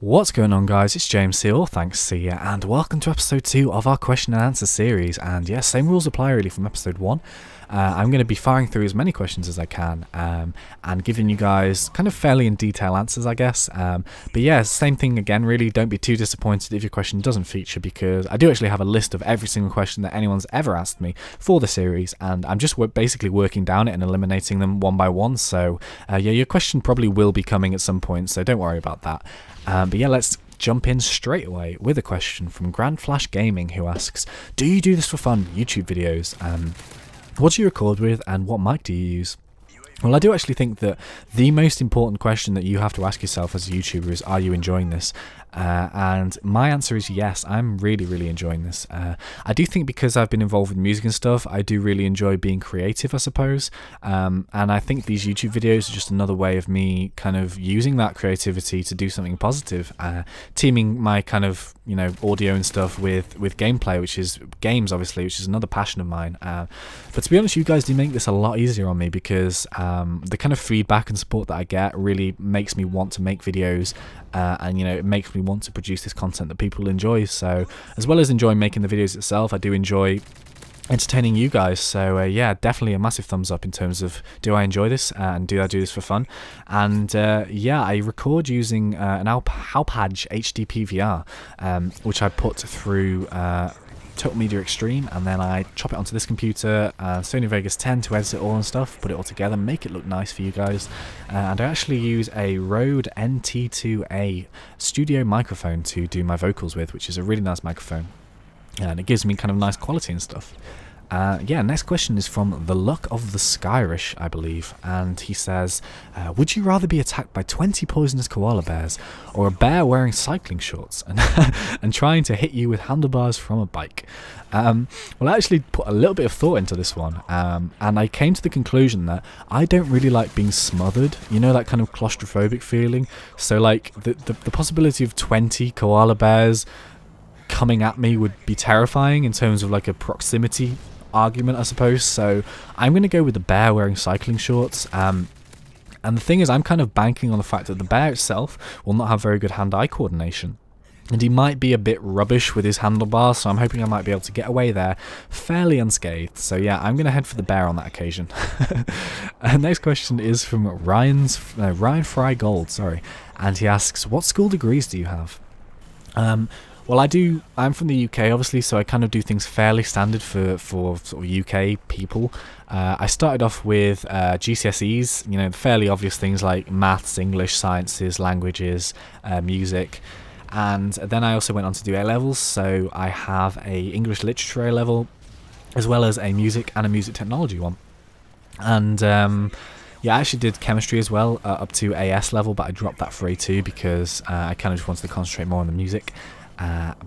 What's going on, guys? It's James here, or ThnxCya, and welcome to episode 2 of our question and answer series. And yeah, same rules apply really from episode 1. I'm going to be firing through as many questions as I can and giving you guys kind of fairly in detail answers, I guess. But yeah, same thing again, really. Don't be too disappointed if your question doesn't feature, because I do actually have a list of every single question that anyone's ever asked me for the series, and I'm just basically working down it and eliminating them one by one. So yeah, your question probably will be coming at some point, so don't worry about that. But yeah, let's jump in straight away with a question from Grand Flash Gaming, who asks, do you do this for fun, YouTube videos? What do you record with, and what mic do you use? Well, I do actually think that the most important question that you have to ask yourself as a YouTuber is, are you enjoying this? And my answer is yes, I'm really enjoying this. I do think because I've been involved with music and stuff, I do really enjoy being creative, I suppose. And I think these YouTube videos are just another way of me kind of using that creativity to do something positive. Teaming my kind of, you know, audio and stuff with gameplay, which is games, obviously, which is another passion of mine. But to be honest, you guys do make this a lot easier on me, because the kind of feedback and support that I get really makes me want to make videos, and you know, it makes me want to produce this content that people enjoy. So as well as enjoying making the videos itself, I do enjoy entertaining you guys. So yeah, definitely a massive thumbs up in terms of, do I enjoy this and do I do this for fun? And yeah, I record using an Alphage HD PVR, which I put through Total Media Extreme, and then I chop it onto this computer, Sony Vegas 10, to edit it all and stuff, put it all together, make it look nice for you guys. And I actually use a Rode NT2A studio microphone to do my vocals with, which is a really nice microphone, and it gives me kind of nice quality and stuff. Yeah, next question is from The Luck of the Skyrish, I believe, and he says, would you rather be attacked by 20 poisonous koala bears, or a bear wearing cycling shorts and trying to hit you with handlebars from a bike? Well, I actually put a little bit of thought into this one, and I came to the conclusion that I don't really like being smothered, you know, that kind of claustrophobic feeling. So like the possibility of 20 koala bears coming at me would be terrifying in terms of like a proximity argument, I suppose. So I'm going to go with the bear wearing cycling shorts. And the thing is, I'm kind of banking on the fact that the bear itself will not have very good hand-eye coordination, and he might be a bit rubbish with his handlebars, so I'm hoping I might be able to get away there fairly unscathed. So yeah, I'm going to head for the bear on that occasion. Next question is from Ryan Fry Gold, sorry, and he asks, what school degrees do you have? Well, I'm from the UK, obviously, so I kind of do things fairly standard for sort of UK people. I started off with GCSEs, you know, fairly obvious things like maths, English, sciences, languages, music. And then I also went on to do A-levels, so I have a English literature A-level, as well as a music and a music technology one. And yeah, I actually did chemistry as well, up to AS level, but I dropped that for A2 because I kind of just wanted to concentrate more on the music.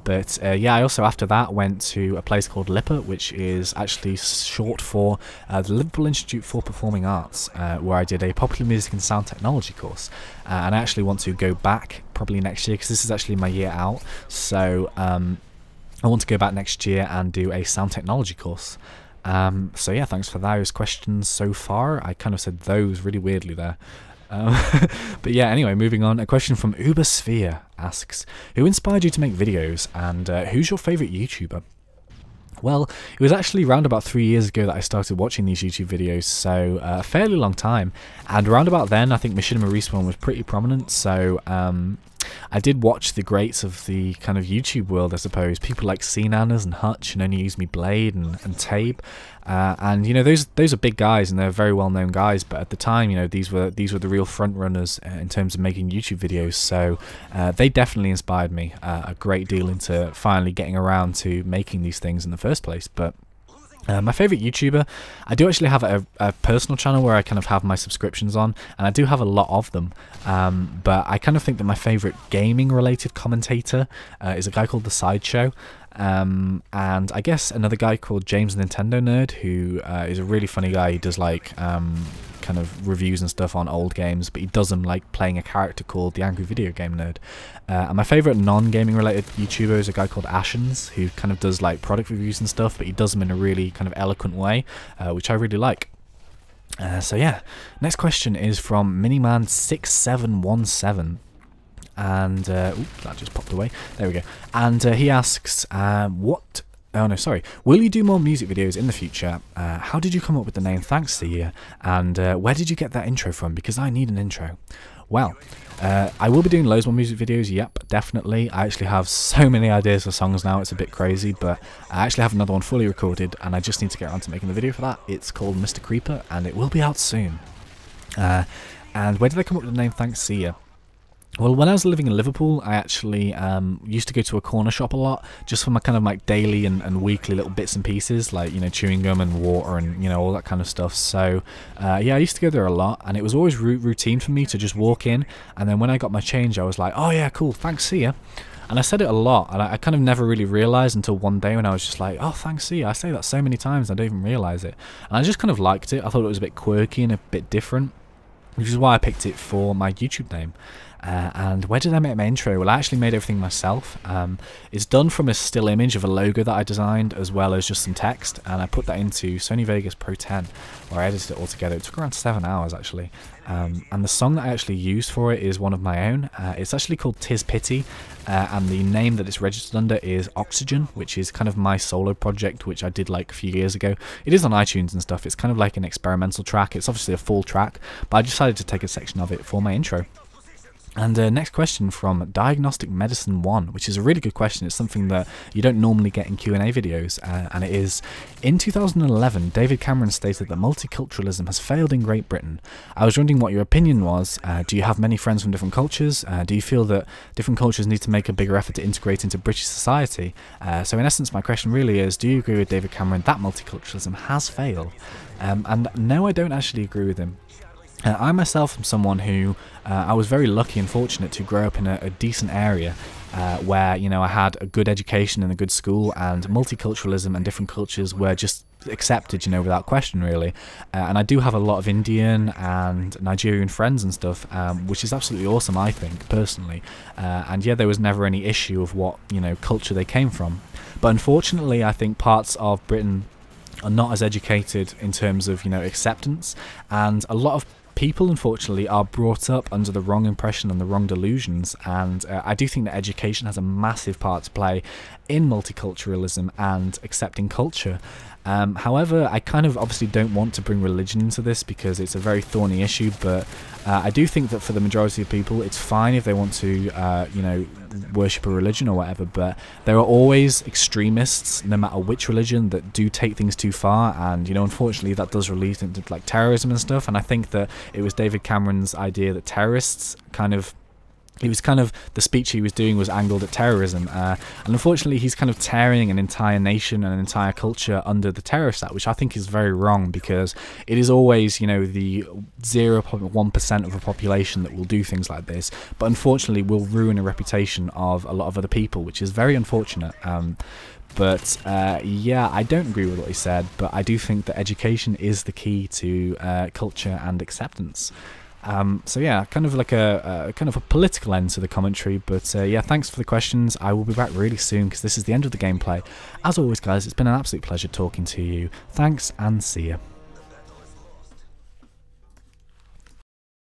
But yeah, I also after that went to a place called LIPA, which is actually short for the Liverpool Institute for Performing Arts, where I did a popular music and sound technology course. And I actually want to go back probably next year, because this is actually my year out. So I want to go back next year and do a sound technology course. So yeah, thanks for those questions so far. I kind of said those really weirdly there. But yeah, anyway, moving on. A question from Ubersphere asks, who inspired you to make videos, and who's your favourite YouTuber? Well, it was actually around about 3 years ago that I started watching these YouTube videos, so a fairly long time. And around about then, I think Machinima Respawn was pretty prominent, so I did watch the greats of the kind of YouTube world, I suppose. People like Cnanas and Hutch and Only Use Me Blade and Tabe. And you know, those are big guys, and they're very well known guys, but at the time, you know, these were the real front runners in terms of making YouTube videos. So they definitely inspired me a great deal into finally getting around to making these things in the first place. But my favourite YouTuber, I do actually have a personal channel where I kind of have my subscriptions on, and I do have a lot of them, but I kind of think that my favourite gaming related commentator is a guy called The Sideshow, and I guess another guy called James Nintendo Nerd, who is a really funny guy. He does like kind of reviews and stuff on old games, but he does them like playing a character called the Angry Video Game Nerd. And my favourite non-gaming related YouTuber is a guy called Ashens, who kind of does like product reviews and stuff, but he does them in a really kind of eloquent way, which I really like. So yeah, next question is from Miniman6717, and oops, that just popped away. There we go. And he asks, what? Oh no, sorry. Will you do more music videos in the future? How did you come up with the name ThnxCya? And where did you get that intro from? Because I need an intro. Well, I will be doing loads more music videos, yep, definitely. I actually have so many ideas for songs now, it's a bit crazy, but I actually have another one fully recorded, and I just need to get around to making the video for that. It's called Mr. Creeper, and it will be out soon. And where did I come up with the name ThnxCya? Well, when I was living in Liverpool, I actually used to go to a corner shop a lot, just for my kind of like daily and weekly little bits and pieces, like, you know, chewing gum and water and, you know, all that kind of stuff. So, yeah, I used to go there a lot, and it was always routine for me to just walk in, and then when I got my change, I was like, oh yeah, cool, ThnxCya. And I said it a lot, and I kind of never really realised until one day when I was just like, oh, ThnxCya, I say that so many times, I don't even realise it. And I just kind of liked it. I thought it was a bit quirky and a bit different, which is why I picked it for my YouTube name. And where did I make my intro? Well, I actually made everything myself. It's done from a still image of a logo that I designed, as well as just some text, and I put that into Sony Vegas Pro 10, where I edited it all together. It took around 7 hours, actually. And the song that I actually used for it is one of my own. It's actually called Tis Pity, and the name that it's registered under is Oxygen, which is kind of my solo project, which I did like a few years ago. It is on iTunes and stuff. It's kind of like an experimental track. It's obviously a full track, but I decided to take a section of it for my intro. And next question from Diagnostic Medicine 1, which is a really good question. It's something that you don't normally get in Q&A videos, and it is, in 2011, David Cameron stated that multiculturalism has failed in Great Britain. I was wondering what your opinion was. Do you have many friends from different cultures? Do you feel that different cultures need to make a bigger effort to integrate into British society? So in essence, my question really is, do you agree with David Cameron that multiculturalism has failed? And no, I don't actually agree with him. I myself am someone who, I was very lucky and fortunate to grow up in a decent area where, you know, I had a good education and a good school, and multiculturalism and different cultures were just accepted, you know, without question, really. And I do have a lot of Indian and Nigerian friends and stuff, which is absolutely awesome, I think, personally. And yeah, there was never any issue of what, you know, culture they came from. But unfortunately, I think parts of Britain are not as educated in terms of, you know, acceptance, and a lot of people, unfortunately, are brought up under the wrong impression and the wrong delusions, and I do think that education has a massive part to play in multiculturalism and accepting culture. However, I kind of obviously don't want to bring religion into this because it's a very thorny issue, but I do think that for the majority of people it's fine if they want to, you know, worship a religion or whatever, but there are always extremists, no matter which religion, that do take things too far, and, you know, unfortunately that does lead into like terrorism and stuff. And I think that it was David Cameron's idea that terrorists kind of, it was kind of, the speech he was doing was angled at terrorism, and unfortunately he's kind of tearing an entire nation and an entire culture under the Terrorist Act, which I think is very wrong, because it is always, you know, the 0.1% of the population that will do things like this, but unfortunately will ruin a reputation of a lot of other people, which is very unfortunate. But yeah, I don't agree with what he said, but I do think that education is the key to culture and acceptance. So yeah, kind of like a kind of a political end to the commentary, but yeah, thanks for the questions. I will be back really soon because this is the end of the gameplay. As always, guys, it's been an absolute pleasure talking to you. Thanks, and see ya.